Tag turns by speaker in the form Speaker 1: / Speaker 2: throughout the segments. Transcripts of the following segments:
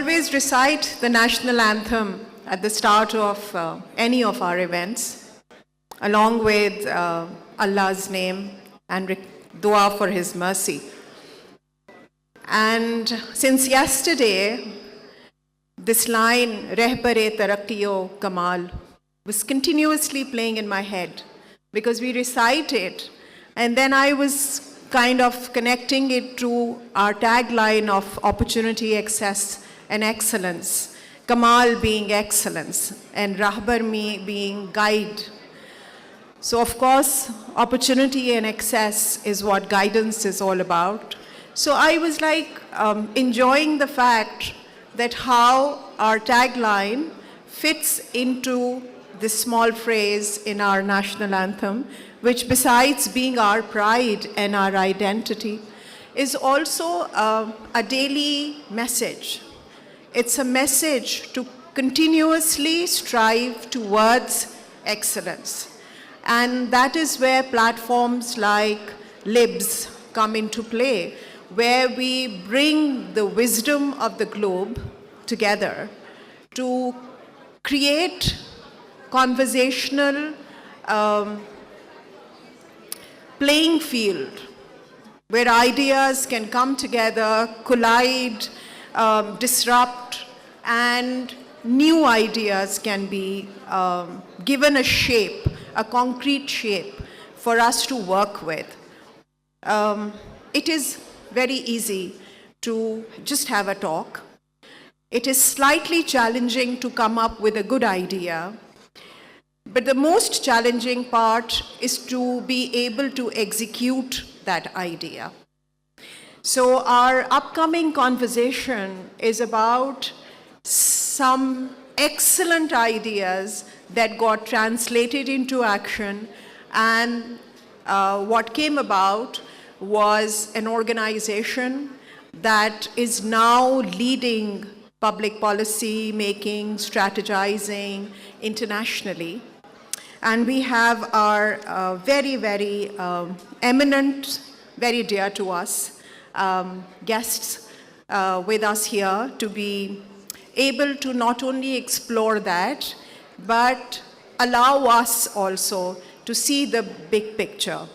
Speaker 1: always recite the national anthem at the start of any of our events, along with Allah's name and dua for His mercy. And since yesterday, this line, Rehbare Tarakkiyo Kamal, was continuously playing in my head because we recite it, and then I was kind of connecting it to our tagline of opportunity, access, and excellence. Kamal being excellence, and Rahbar being guide. So of course, opportunity and access is what guidance is all about. So I was like enjoying the fact that how our tagline fits into this small phrase in our national anthem, which besides being our pride and our identity, is also a daily message. It's a message to continuously strive towards excellence. And that is where platforms like LIBS come into play, where we bring the wisdom of the globe together to create conversational playing field where ideas can come together, collide, disrupt, and new ideas can be given a shape, a concrete shape for us to work with. It is very easy to just have a talk. It is slightly challenging to come up with a good idea. But the most challenging part is to be able to execute that idea. So our upcoming conversation is about some excellent ideas that got translated into action, and what came about was an organization that is now leading public policy making, strategizing internationally. And we have our very, very eminent, very dear to us, guests with us here to be able to not only explore that, but allow us also to see the big picture.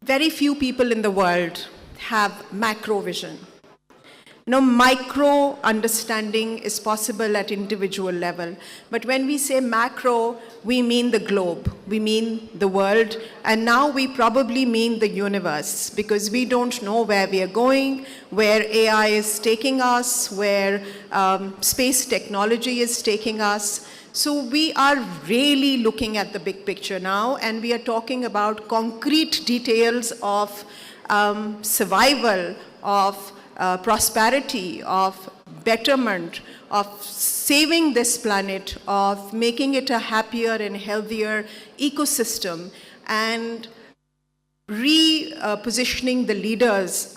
Speaker 1: Very few people in the world have macro vision. No micro understanding is possible at individual level. But when we say macro, we mean the globe, we mean the world, and now we probably mean the universe, because we don't know where we are going, where AI is taking us, where space technology is taking us. So we are really looking at the big picture now, and we are talking about concrete details of survival, of prosperity, of betterment, of saving this planet, of making it a happier and healthier ecosystem, and repositioning the leaders.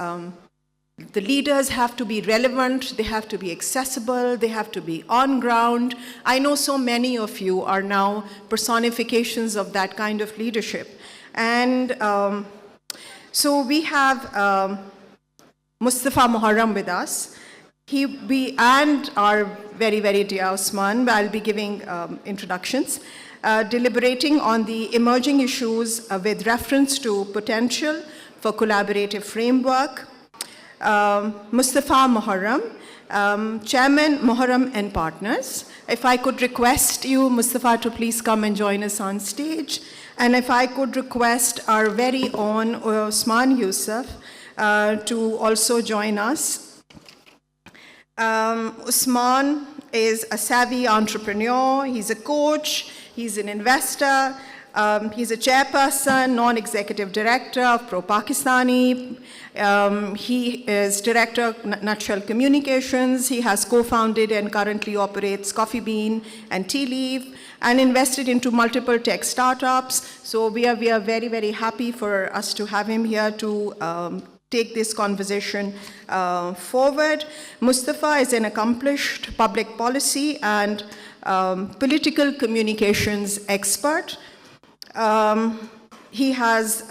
Speaker 1: The leaders have to be relevant, they have to be accessible, they have to be on ground. I know so many of you are now personifications of that kind of leadership. And so we have Moustafa Moharram with us. And our very, very dear Usman, I'll be giving introductions, deliberating on the emerging issues with reference to potential for collaborative framework. Moustafa Moharram, Chairman Moharram and Partners. If I could request you, Moustafa, to please come and join us on stage. And if I could request our very own Usman Yousuf to also join us. Usman is a savvy entrepreneur, he's a coach, he's an investor, he's a chairperson, non-executive director of ProPakistani. He is director of Nutshell Communications. He has co-founded and currently operates Coffee Bean and Tea Leaf, and invested into multiple tech startups. So we are very, very happy for us to have him here to take this conversation forward. Moustafa is an accomplished public policy and political communications expert. He has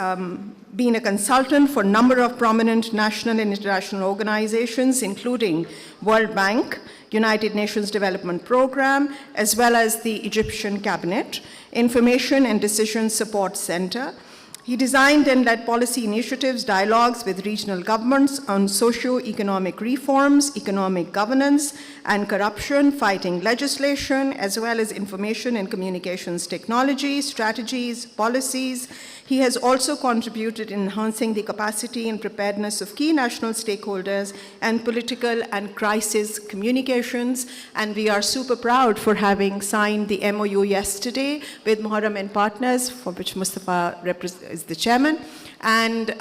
Speaker 1: been a consultant for a number of prominent national and international organizations, including World Bank, United Nations Development Program, as well as the Egyptian Cabinet, Information and Decision Support Center. He designed and led policy initiatives, dialogues with regional governments on socio-economic reforms, economic governance, and corruption, fighting legislation, as well as information and communications technology, strategies, policies. He has also contributed in enhancing the capacity and preparedness of key national stakeholders and political and crisis communications. And we are super proud for having signed the MOU yesterday with Moharram and Partners, for which Moustafa is the chairman. And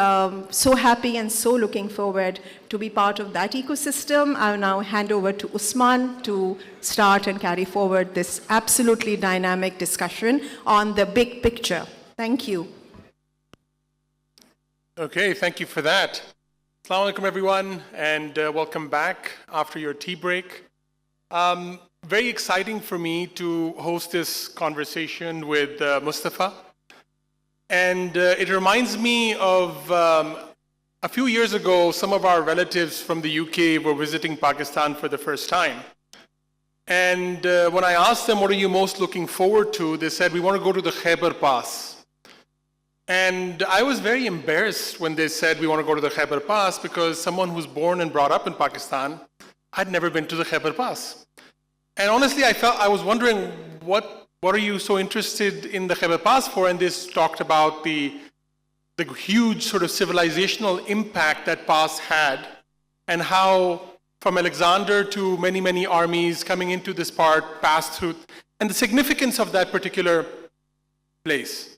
Speaker 1: so happy and so looking forward to be part of that ecosystem. I will now hand over to Usman to start and carry forward this absolutely dynamic discussion on the big picture. Thank you.
Speaker 2: Okay, thank you for that. Assalamu alaikum, everyone, and welcome back after your tea break. Very exciting for me to host this conversation with Moustafa. And it reminds me of a few years ago, some of our relatives from the UK were visiting Pakistan for the first time. And when I asked them, what are you most looking forward to? They said, we want to go to the Khyber Pass. And I was very embarrassed when they said we want to go to the Khyber Pass, because someone who's born and brought up in Pakistan, I'd never been to the Khyber Pass. And honestly, I was wondering, what are you so interested in the Khyber Pass for? And this talked about the huge sort of civilizational impact that pass had, and how from Alexander to many, many armies coming into this part passed through, and the significance of that particular place.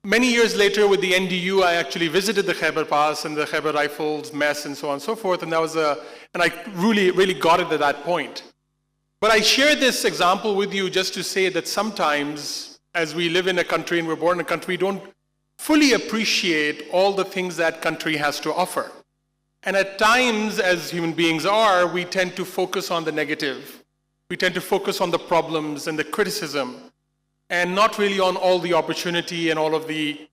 Speaker 2: Many years later with the NDU, I actually visited the Khyber Pass and the Khyber Rifles mess and so on and so forth, and I really, really got it at that point. But I share this example with you just to say that sometimes, as we live in a country and we're born in a country, we don't fully appreciate all the things that country has to offer. And at times, as human beings are, we tend to focus on the negative. We tend to focus on the problems and the criticism, and not really on all the opportunity and all of the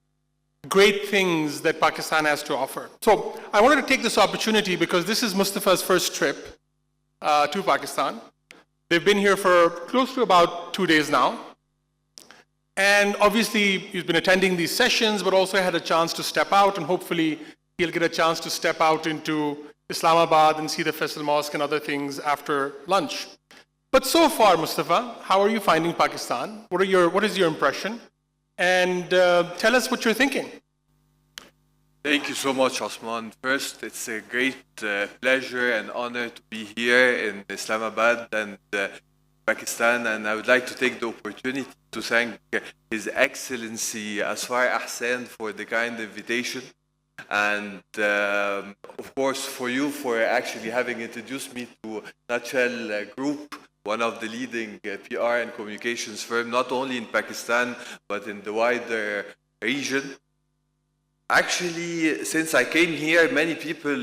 Speaker 2: great things that Pakistan has to offer. So I wanted to take this opportunity because this is Moustafa's first trip to Pakistan. They've been here for close to about 2 days now. And obviously, he's been attending these sessions, but also had a chance to step out, and hopefully he'll get a chance to step out into Islamabad and see the Faisal Mosque and other things after lunch. But so far, Moustafa, how are you finding Pakistan? What is your impression? And tell us what you're thinking.
Speaker 3: Thank you so much, Usman. First, it's a great pleasure and honor to be here in Islamabad and Pakistan. And I would like to take the opportunity to thank His Excellency Asfar Ahsan for the kind invitation. And of course, for you for actually having introduced me to Nutshell Group, one of the leading PR and communications firm, not only in Pakistan, but in the wider region. Actually, since I came here, many people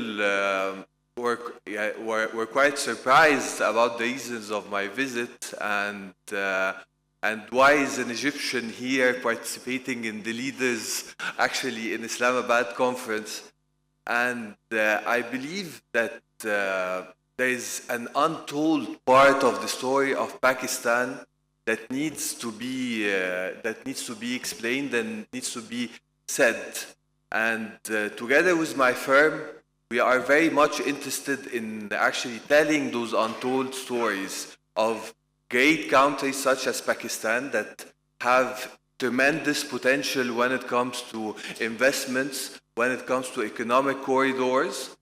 Speaker 3: were quite surprised about the reasons of my visit, and why is an Egyptian here participating in the leaders, actually in Islamabad conference. And I believe that there is an untold part of the story of Pakistan that needs to be explained and needs to be said. And together with my firm, we are very much interested in actually telling those untold stories of great countries such as Pakistan that have tremendous potential when it comes to investments, when it comes to economic corridors.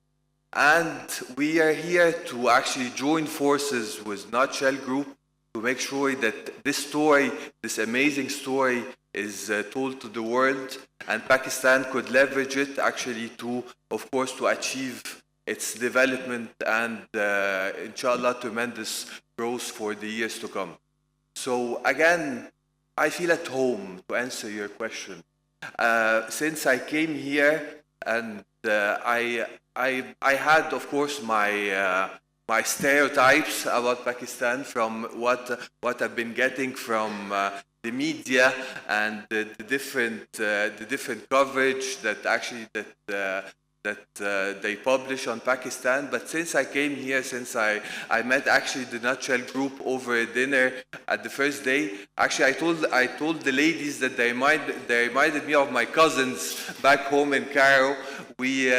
Speaker 3: And we are here to actually join forces with Nutshell Group to make sure that this story, this amazing story, is told to the world, and Pakistan could leverage it actually to, of course, to achieve its development and inshallah tremendous growth for the years to come. So again, I feel at home to answer your question. Since I came here, and I had, of course, my stereotypes about Pakistan from what I've been getting from the media and the different coverage that they publish on Pakistan. But since I came here, since I met actually the Nutshell group over a dinner at the first day, actually I told the ladies that they reminded me of my cousins back home in Cairo. We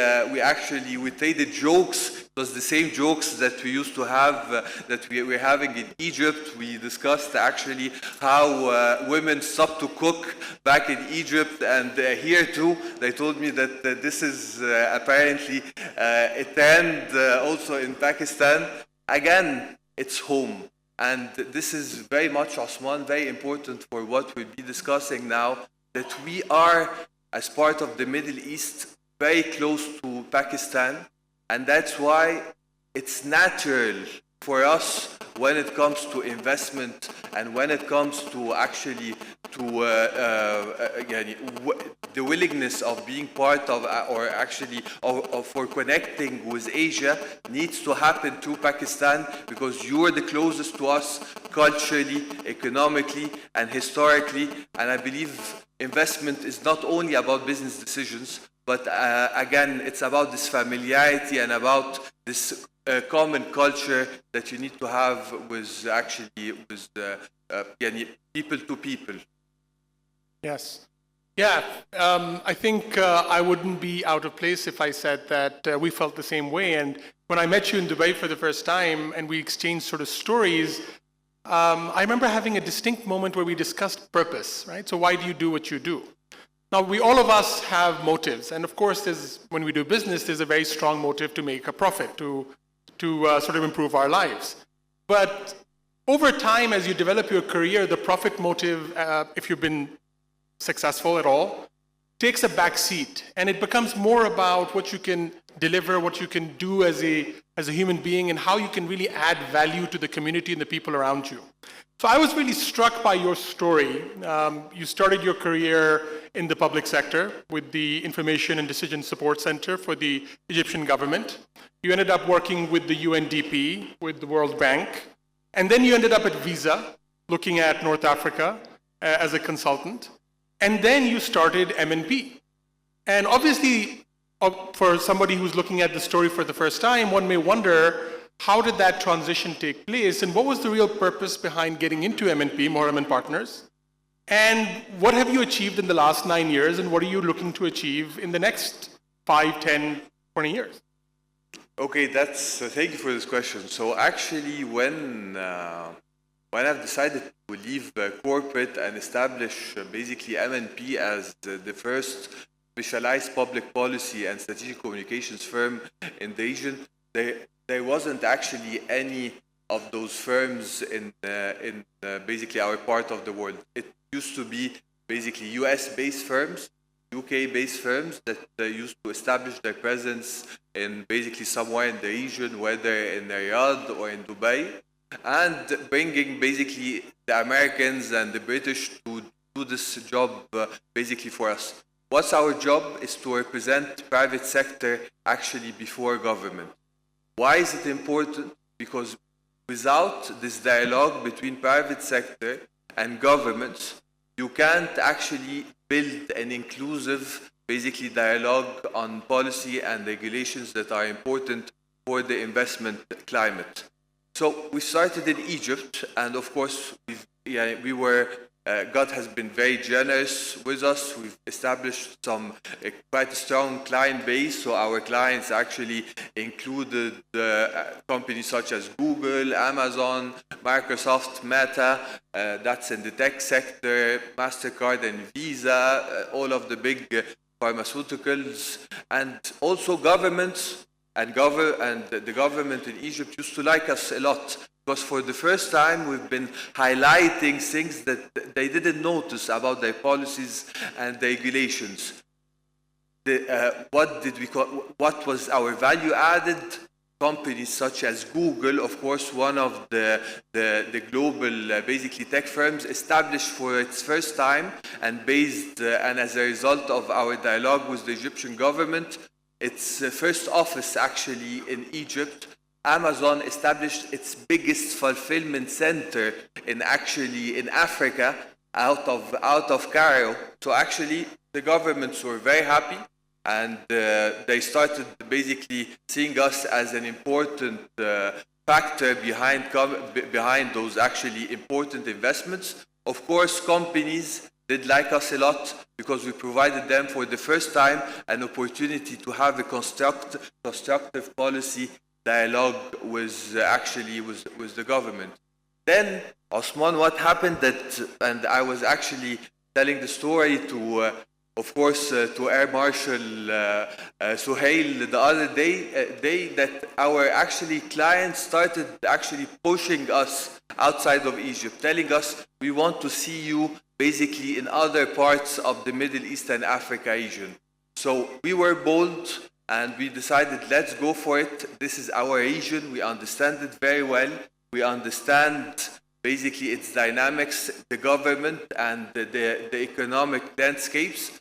Speaker 3: traded jokes. It was the same jokes that we used to have, that we were having in Egypt. We discussed actually how women stopped to cook back in Egypt, and here too, they told me that this is apparently a trend also in Pakistan. Again, it's home. And this is very much, Usman, very important for what we'll be discussing now, that we are, as part of the Middle East, very close to Pakistan. And that's why it's natural for us when it comes to investment and when it comes to actually the willingness of being part of, or actually for connecting with Asia, needs to happen through Pakistan, because you are the closest to us culturally, economically, and historically. And I believe investment is not only about business decisions, but again, it's about this familiarity and about this common culture that you need to have with people to people.
Speaker 2: Yes. Yeah, I think I wouldn't be out of place if I said that we felt the same way. And when I met you in Dubai for the first time and we exchanged sort of stories, I remember having a distinct moment where we discussed purpose, right? So why do you do what you do? Now, all of us have motives, and of course, when we do business, there's a very strong motive to make a profit, to sort of improve our lives. But over time, as you develop your career, the profit motive, if you've been successful at all, takes a back seat, and it becomes more about what you can deliver, what you can do as a human being, and how you can really add value to the community and the people around you. So I was really struck by your story. You started your career in the public sector with the Information and Decision Support Center for the Egyptian government. You ended up working with the UNDP, with the World Bank, and then you ended up at Visa, looking at North Africa as a consultant. And then you started M&P. And obviously, for somebody who's looking at the story for the first time, one may wonder, how did that transition take place? And what was the real purpose behind getting into M&P, Moharram and Partners? And what have you achieved in the last 9 years? And what are you looking to achieve in the next 5, 10, 20 years?
Speaker 3: Okay, thank you for this question. So actually, when I've decided to leave corporate and establish basically M&P as the first specialized public policy and strategic communications firm in the region, there wasn't actually any of those firms in basically our part of the world. It used to be basically US-based firms, UK-based firms that used to establish their presence in basically somewhere in the region, whether in Riyadh or in Dubai, and bringing basically the Americans and the British to do this job basically for us. What's our job is to represent private sector actually before government. Why is it important? Because without this dialogue between private sector and governments, you can't actually build an inclusive, basically, dialogue on policy and regulations that are important for the investment climate. So we started in Egypt, and of course, God has been very generous with us. We've established quite a strong client base. So our clients actually included companies such as Google, Amazon, Microsoft, Meta. That's in the tech sector, MasterCard and Visa, all of the big pharmaceuticals, and also governments. And the government in Egypt used to like us a lot, because for the first time we've been highlighting things that they didn't notice about their policies and regulations. What was our value added? Companies such as Google, of course, one of the global basically tech firms, established for its first time and as a result of our dialogue with the Egyptian government, its first office actually in Egypt. Amazon established its biggest fulfillment center in Africa out of Cairo. So actually, the governments were very happy, and they started basically seeing us as an important factor behind those actually important investments. Of course, companies did like us a lot because we provided them for the first time an opportunity to have a constructive policy dialogue with the government. Then, Osman, what happened and I was actually telling the story to, of course, to Air Marshal Suhail the other day that our actually clients started actually pushing us outside of Egypt, telling us we want to see you basically in other parts of the Middle East and Africa region. So we were bold and we decided, let's go for it. This is our region. We understand it very well. We understand basically its dynamics, the government and the economic landscapes.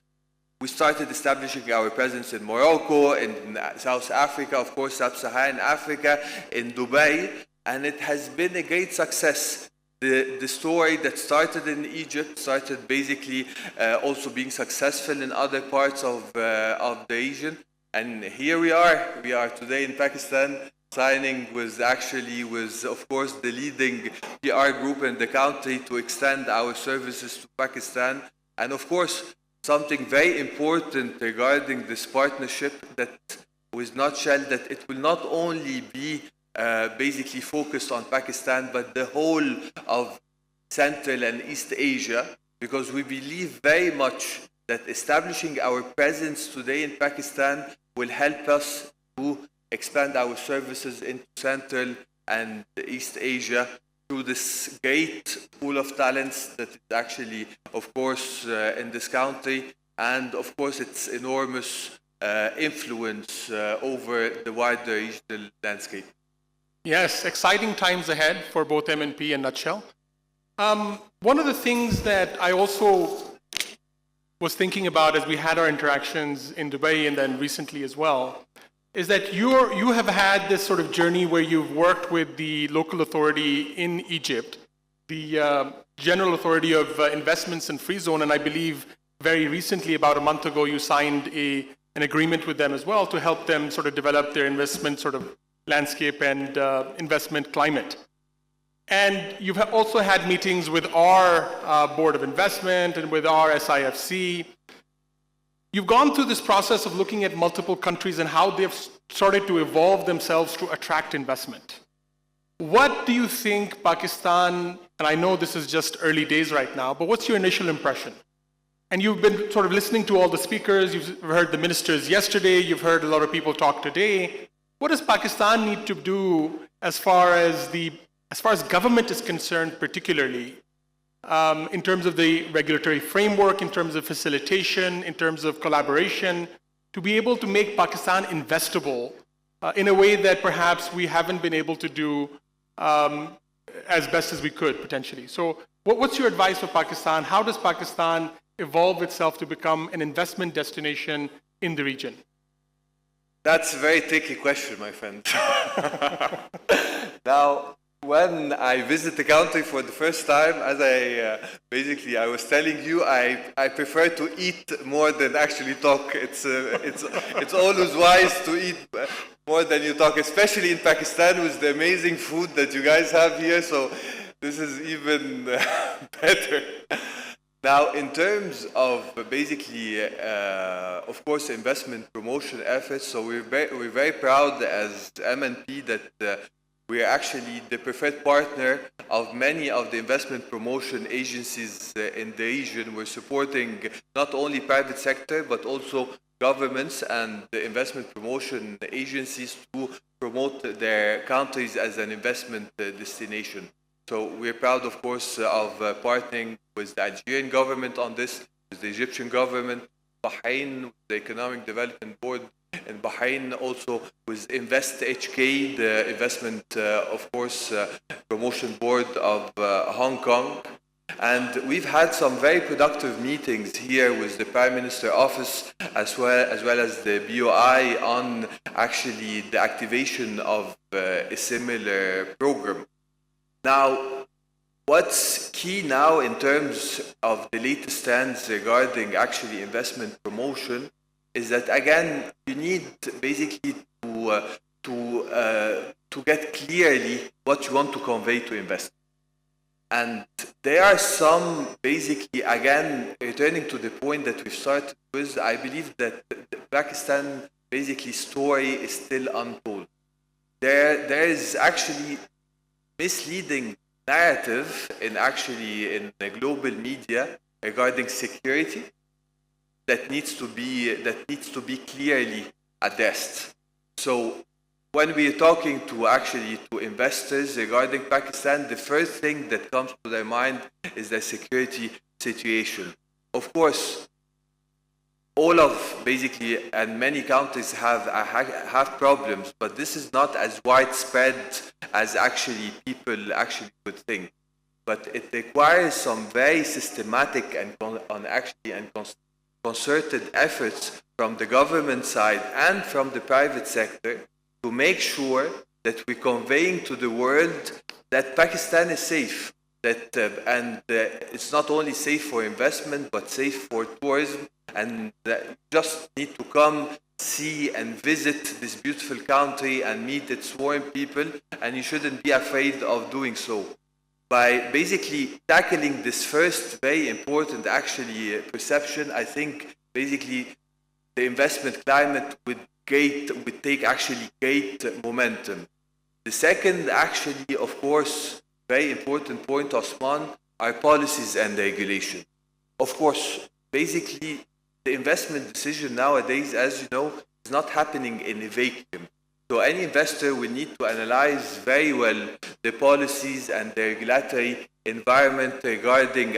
Speaker 3: We started establishing our presence in Morocco, in South Africa, of course, Sub-Saharan Africa, in Dubai, and it has been a great success. The story that started in Egypt started basically also being successful in other parts of the region. And here we are today in Pakistan, signing with of course the leading PR group in the country to extend our services to Pakistan. And of course, something very important regarding this partnership that with Nutshell, that it will not only be basically focused on Pakistan, but the whole of Central and East Asia, because we believe very much that establishing our presence today in Pakistan will help us to expand our services into Central and East Asia through this great pool of talents that is actually, of course, in this country, and of course its enormous influence over the wider regional landscape.
Speaker 2: Yes, exciting times ahead for both M&P and Nutshell. One of the things that I also was thinking about as we had our interactions in Dubai and then recently as well, is that you have had this sort of journey where you've worked with the local authority in Egypt, the General Authority of Investments and Free Zone, and I believe very recently, about a month ago, you signed an agreement with them as well to help them sort of develop their investment sort of landscape and investment climate. And you've also had meetings with our Board of Investment and with our SIFC. You've gone through this process of looking at multiple countries and how they've started to evolve themselves to attract investment. What do you think Pakistan, and I know this is just early days right now, but what's your initial impression? And you've been sort of listening to all the speakers, you've heard the ministers yesterday, you've heard a lot of people talk today. What does Pakistan need to do as far as government is concerned, particularly in terms of the regulatory framework, in terms of facilitation, in terms of collaboration, to be able to make Pakistan investable in a way that perhaps we haven't been able to do as best as we could potentially? So what's your advice for Pakistan? How does Pakistan evolve itself to become an investment destination in the region?
Speaker 3: That's a very tricky question, my friend. Now, when I visit the country for the first time, as I was telling you, I prefer to eat more than actually talk. It's always wise to eat more than you talk, especially in Pakistan with the amazing food that you guys have here. So this is even better. Now, in terms of basically, of course, investment promotion efforts, so we're very proud as M&P that we are actually the preferred partner of many of the investment promotion agencies in the region. We're supporting not only private sector, but also governments and the investment promotion agencies to promote their countries as an investment destination. So we're proud, of course, of partnering with the Algerian government on this, with the Egyptian government, Bahrain, the Economic Development Board in Bahrain, also with Invest HK, the investment, of course, promotion board of Hong Kong. And we've had some very productive meetings here with the Prime Minister Office as well as the BOI on actually the activation of a similar program. Now, what's key now in terms of the latest trends regarding actually investment promotion is that again you need basically to get clearly what you want to convey to investors. And there are some basically, again, returning to the point that we've started with, I believe that the Pakistan basically story is still untold. There is actually misleading narrative in the global media regarding security that needs to be clearly addressed. So when we are talking to investors regarding Pakistan, the first thing that comes to their mind is the security situation. Of course, all of basically and many countries have problems, but this is not as widespread as people actually would think. But it requires some very systematic and concerted efforts from the government side and from the private sector to make sure that we're conveying to the world that Pakistan is safe, and it's not only safe for investment but safe for tourism, and that you just need to come, see and visit this beautiful country and meet its warm people, and you shouldn't be afraid of doing so. By basically tackling this first very important perception, I think basically the investment climate would take great momentum. The second of course, very important point, Usman, are policies and regulation. Of course, basically the investment decision nowadays, as you know, is not happening in a vacuum. So any investor will need to analyze very well the policies and the regulatory environment regarding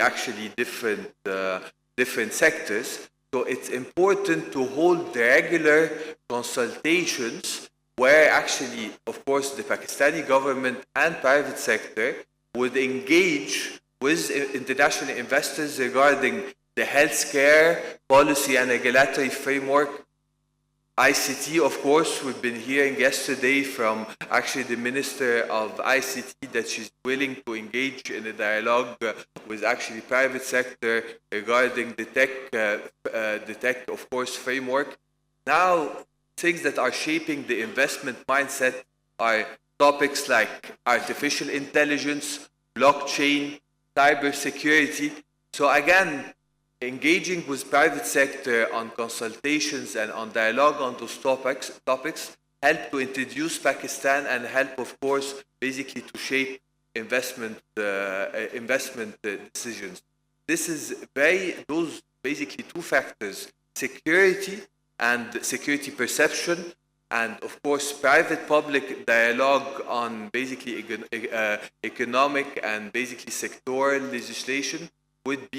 Speaker 3: different sectors. So it's important to hold regular consultations where of course, the Pakistani government and private sector would engage with international investors regarding the healthcare policy and regulatory framework. ICT, of course, we've been hearing yesterday from the Minister of ICT that she's willing to engage in a dialogue with private sector regarding the tech, of course, framework. Now, things that are shaping the investment mindset are topics like artificial intelligence, blockchain, cybersecurity. So again, engaging with private sector on consultations and on dialogue on those topics help to introduce Pakistan and help, of course, basically to shape investment decisions. This is those basically two factors: security and security perception, and of course private-public dialogue on basically economic and basically sectoral legislation would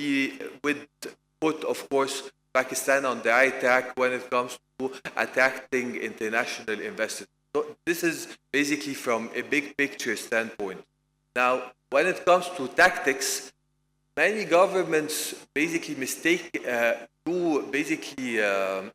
Speaker 3: put, of course, Pakistan on the right track when it comes to attracting international investors. So this is basically from a big picture standpoint. Now, when it comes to tactics, many governments basically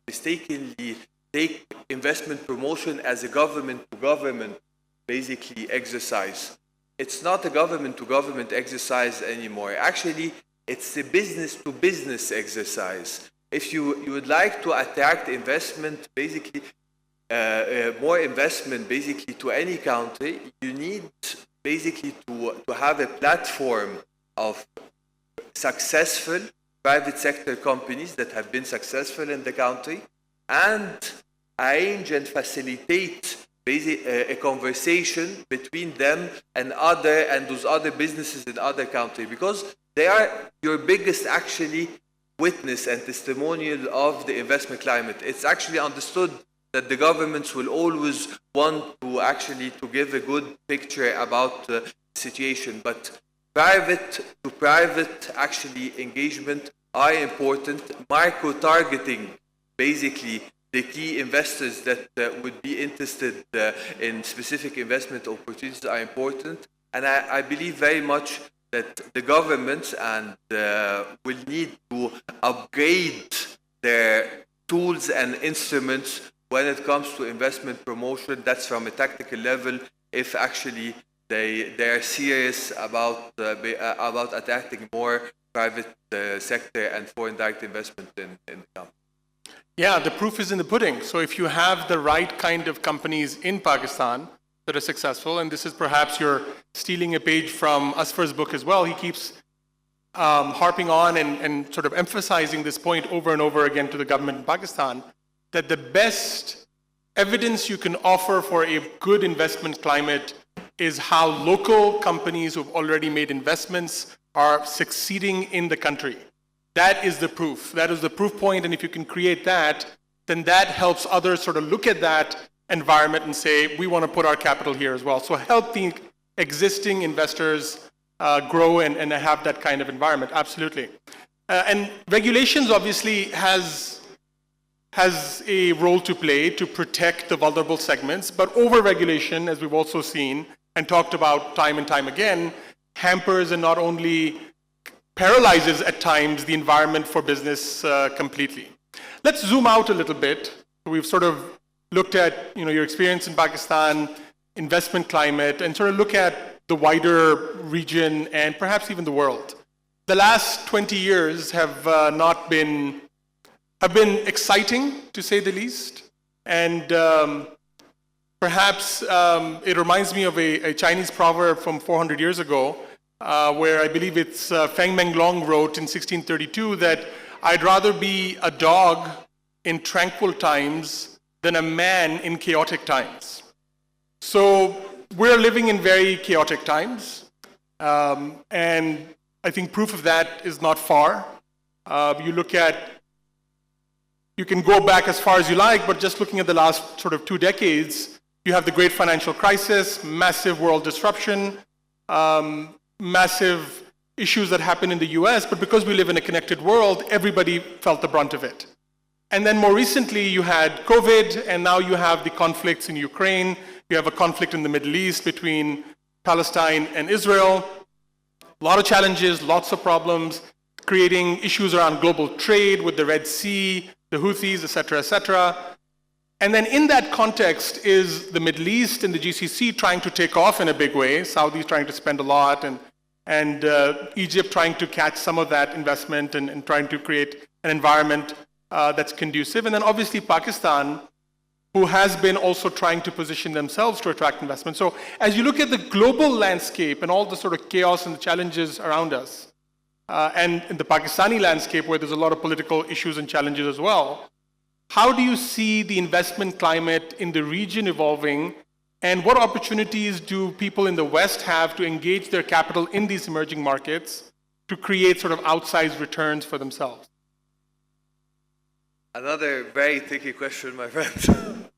Speaker 3: mistakenly take investment promotion as a government-to-government basically exercise. It's not a government-to-government exercise anymore. Actually, it's a business-to-business exercise. If you would like to attract investment, basically more investment basically to any country, you need basically to have a platform of successful private sector companies that have been successful in the country and arrange and facilitate a conversation between them and those other businesses in other countries, because they are your biggest witness and testimonial of the investment climate. It's understood that the governments will always want to give a good picture about the situation, but private to private engagement are important. Micro-targeting basically the key investors that would be interested in specific investment opportunities are important, and I believe very much that the governments will need to upgrade their tools and instruments when it comes to investment promotion. That's from a tactical level. If they are serious about attracting more private sector and foreign direct investment in the country.
Speaker 2: Yeah, the proof is in the pudding. So if you have the right kind of companies in Pakistan that are successful, and this is perhaps you're stealing a page from Asfar's book as well, he keeps harping on and sort of emphasizing this point over and over again to the government in Pakistan, that the best evidence you can offer for a good investment climate is how local companies who've already made investments are succeeding in the country. That is the proof. That is the proof point, and if you can create that, then that helps others sort of look at that environment and say, we want to put our capital here as well. So help the existing investors grow and have that kind of environment, absolutely. And regulations obviously has a role to play to protect the vulnerable segments, but over-regulation, as we've also seen and talked about time and time again, hampers and not only paralyzes at times the environment for business completely. Let's zoom out a little bit. We've sort of looked at your experience in Pakistan, investment climate, and sort of look at the wider region and perhaps even the world. The last 20 years have been exciting, to say the least, and perhaps it reminds me of a Chinese proverb from 400 years ago, where I believe it's Feng Menglong wrote in 1632 that I'd rather be a dog in tranquil times than a man in chaotic times. So we're living in very chaotic times, and I think proof of that is not far. You can go back as far as you like, but just looking at the last sort of 2 decades, you have the great financial crisis, massive world disruption, massive issues that happen in the US, but because we live in a connected world, everybody felt the brunt of it. And then more recently, you had COVID, and now you have the conflicts in Ukraine. You have a conflict in the Middle East between Palestine and Israel. A lot of challenges, lots of problems, creating issues around global trade with the Red Sea, the Houthis, et cetera, And then in that context is the Middle East and the GCC trying to take off in a big way, Saudi trying to spend a lot, and Egypt trying to catch some of that investment and trying to create an environment that's conducive. And then obviously Pakistan, who has been also trying to position themselves to attract investment. So as you look at the global landscape and all the sort of chaos and the challenges around us, and in the Pakistani landscape where there's a lot of political issues and challenges as well, how do you see the investment climate in the region evolving, and what opportunities do people in the West have to engage their capital in these emerging markets to create sort of outsized returns for themselves?
Speaker 3: Another very tricky question, my friend.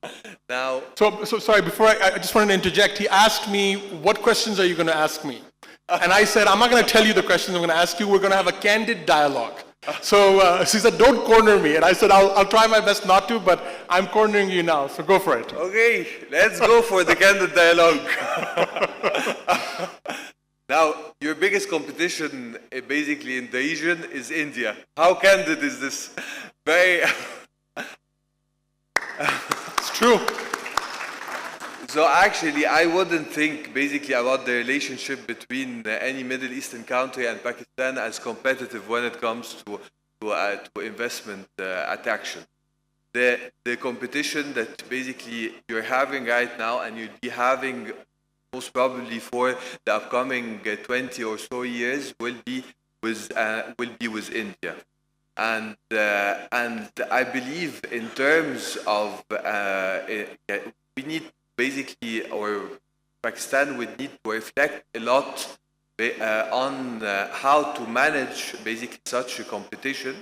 Speaker 3: Now,
Speaker 2: so sorry, before I just wanted to interject. He asked me, what questions are you going to ask me? And I said, I'm not going to tell you the questions I'm going to ask you. We're going to have a candid dialogue. So she said, don't corner me. And I said, I'll try my best not to, but I'm cornering you now, so go for it.
Speaker 3: Okay, let's go for the candid dialogue. Now, your biggest competition basically in the region is India. How candid is this? Very...
Speaker 2: It's true.
Speaker 3: So actually, I wouldn't think basically about the relationship between any Middle Eastern country and Pakistan as competitive when it comes to investment attraction. The competition that basically you're having right now and you'll be having most probably for the upcoming 20 or so years will be with India. And I believe in terms of we need basically, or Pakistan would need to reflect a lot on how to manage basically such a competition,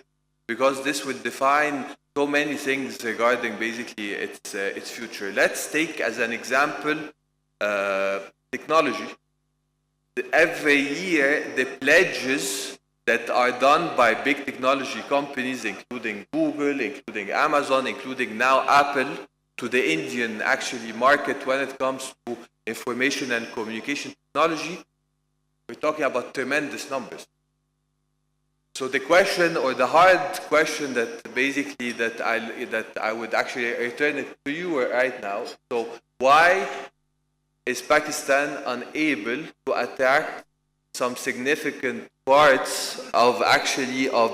Speaker 3: because this will define so many things regarding basically its future. Let's take as an example technology. Every year, the pledges that are done by big technology companies, including Google, including Amazon, including now Apple, to the Indian actually market when it comes to information and communication technology, we're talking about tremendous numbers. So the question, or the hard question that basically that I would actually return it to you right now. So why is Pakistan unable to attract some significant parts of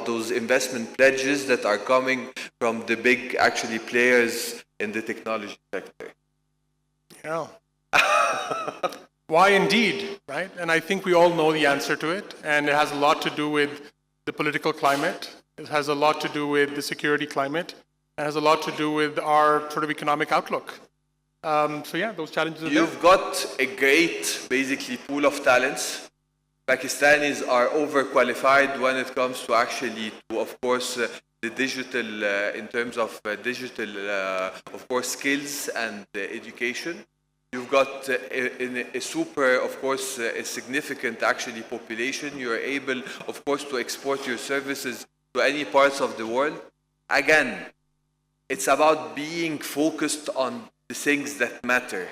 Speaker 3: those investment pledges that are coming from the big players in the technology sector?
Speaker 2: Yeah. Why indeed, right? And I think we all know the answer to it, and it has a lot to do with the political climate. It has a lot to do with the security climate. It has a lot to do with our sort of economic outlook. So yeah, those challenges are
Speaker 3: You've got a great, basically, pool of talents. Pakistanis are overqualified when it comes to of course, the digital, in terms of digital, of course, skills and education. You've got a super, of course, a significant population. You're able, of course, to export your services to any parts of the world. Again, it's about being focused on the things that matter.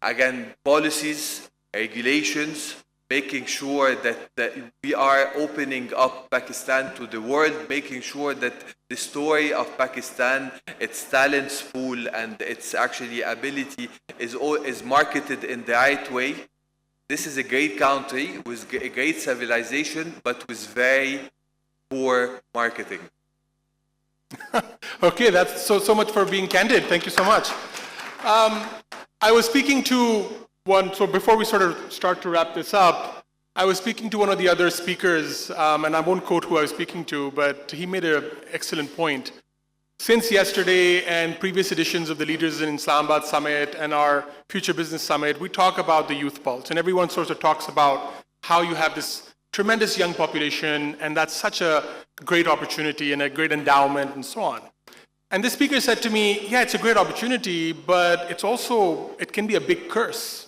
Speaker 3: Again, policies, regulations, making sure that we are opening up Pakistan to the world, making sure that the story of Pakistan, its talents pool and its ability is marketed in the right way. This is a great country with a great civilization, but with very poor marketing.
Speaker 2: Okay, that's so much for being candid. Thank you so much. I was speaking to so before we sort of start to wrap this up, I was speaking to one of the other speakers, and I won't quote who I was speaking to, but he made an excellent point. Since yesterday and previous editions of the Leaders in Islamabad Summit and our Future Business Summit, we talk about the youth pulse, and everyone sort of talks about how you have this tremendous young population, and that's such a great opportunity and a great endowment and so on. And this speaker said to me, yeah, it's a great opportunity, but it can be a big curse.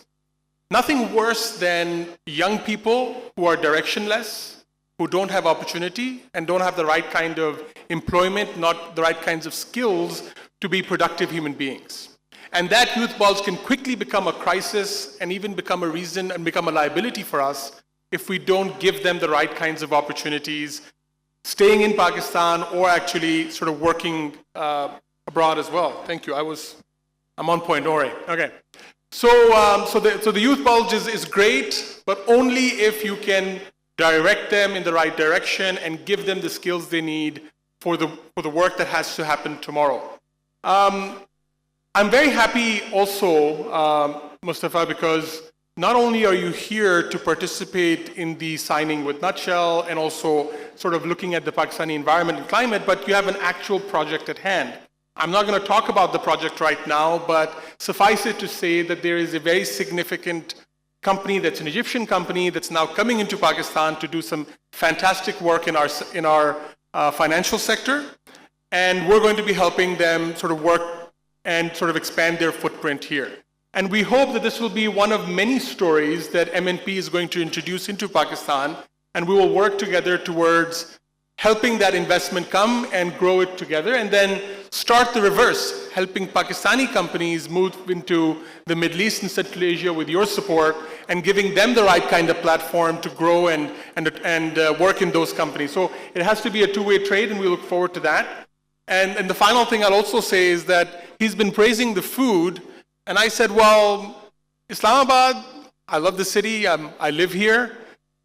Speaker 2: Nothing worse than young people who are directionless, who don't have opportunity and don't have the right kind of employment, not the right kinds of skills to be productive human beings. And that youth pulse can quickly become a crisis and even become a reason and become a liability for us if we don't give them the right kinds of opportunities, staying in Pakistan or sort of working abroad as well. Thank you. I'm on point, don't worry. Okay. So the youth pulse is great, but only if you can direct them in the right direction and give them the skills they need for the work that has to happen tomorrow. I'm very happy also, Moustafa, because not only are you here to participate in the signing with Nutshell and also sort of looking at the Pakistani environment and climate, but you have an actual project at hand. I'm not going to talk about the project right now, but suffice it to say that there is a very significant company that's an Egyptian company that's now coming into Pakistan to do some fantastic work in our financial sector. And we're going to be helping them sort of work and sort of expand their footprint here. And we hope that this will be one of many stories that MNP is going to introduce into Pakistan, and we will work together towards helping that investment come and grow it together, and then start the reverse, helping Pakistani companies move into the Middle East and Central Asia with your support and giving them the right kind of platform to grow and work in those companies. So it has to be a two-way trade, and we look forward to that. And the final thing I'll also say is that he's been praising the food, and I said, well, Islamabad, I love the city, I live here,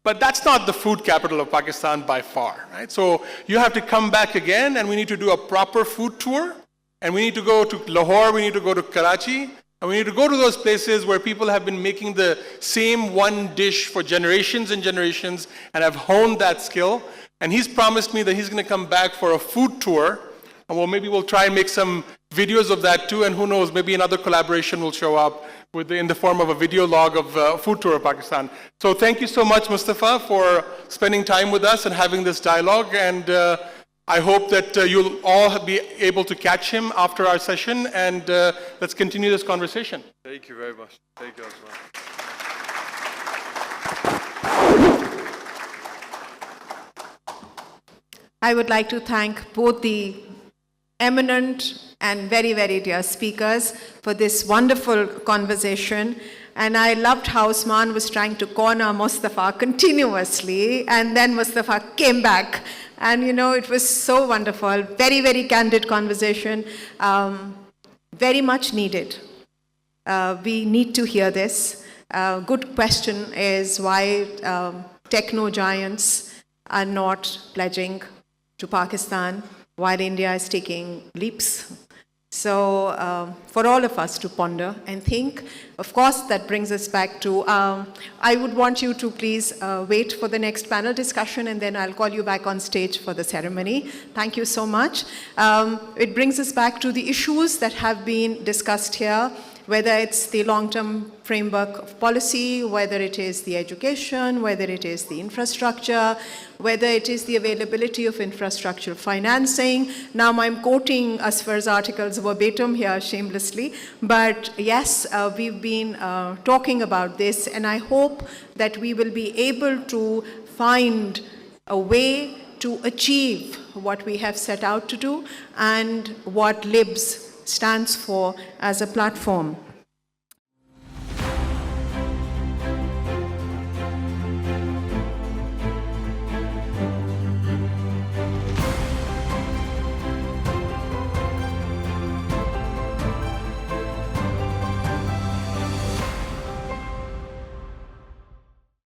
Speaker 2: but that's not the food capital of Pakistan by far, right? So you have to come back again, and we need to do a proper food tour, and we need to go to Lahore, we need to go to Karachi, and we need to go to those places where people have been making the same one dish for generations and generations and have honed that skill. And he's promised me that he's going to come back for a food tour, and maybe we'll try and make some videos of that too, and who knows, maybe another collaboration will show up in the form of a video log of a food tour of Pakistan. So thank you so much, Moustafa, for spending time with us and having this dialogue, and I hope that you'll all be able to catch him after our session, and let's continue this conversation.
Speaker 3: Thank you very much. Thank you, Usman.
Speaker 1: I would like to thank both the eminent and very, very dear speakers for this wonderful conversation. And I loved how Usman was trying to corner Moustafa continuously, and then Moustafa came back. And it was so wonderful. Very, very candid conversation. Very much needed. We need to hear this. Good question is why techno giants are not pledging to Pakistan while India is taking leaps. So for all of us to ponder and think, of course, that brings us back to, I would want you to please wait for the next panel discussion, and then I'll call you back on stage for the ceremony. Thank you so much. It brings us back to the issues that have been discussed here, whether it's the long-term framework of policy, whether it is the education, whether it is the infrastructure, whether it is the availability of infrastructural financing. Now I'm quoting Asfar's articles verbatim here shamelessly, but yes, we've been talking about this, and I hope that we will be able to find a way to achieve what we have set out to do and what LIBS stands for as a platform.